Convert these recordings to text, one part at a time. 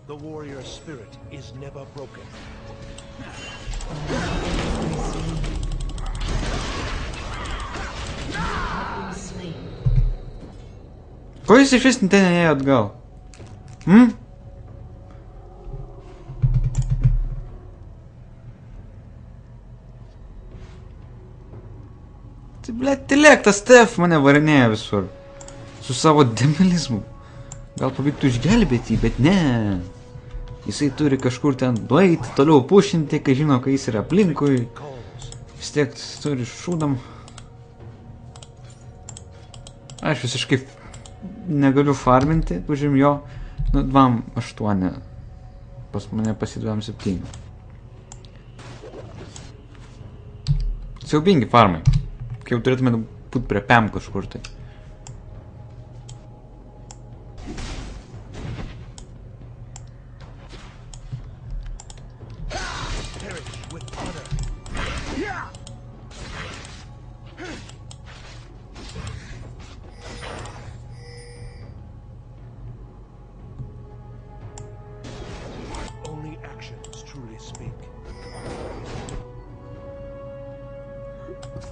The warrior spirit is never broken. Ko jis iš vis ten ėjo atgal? Tai, blėt, tylėk, tas Stef mane varinėja visur. Su savo debilizmu. Gal pavyktų išgelbėti jį, bet ne. Jisai turi kažkur ten nueiti, toliau pušinti, kai žino, kai jis yra aplinkui. Vis tiek turi šūdam. Aš visiškai negaliu farminti, užim jo. Nu, 2-8. Pas mane pasidavėm 7. Siaubingi farmai. Kai jau turėtume būt prie PEM kažkur tai.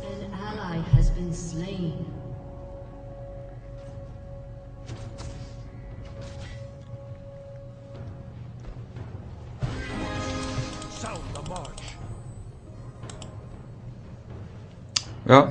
An ally has been slain. Sound the march. Jo,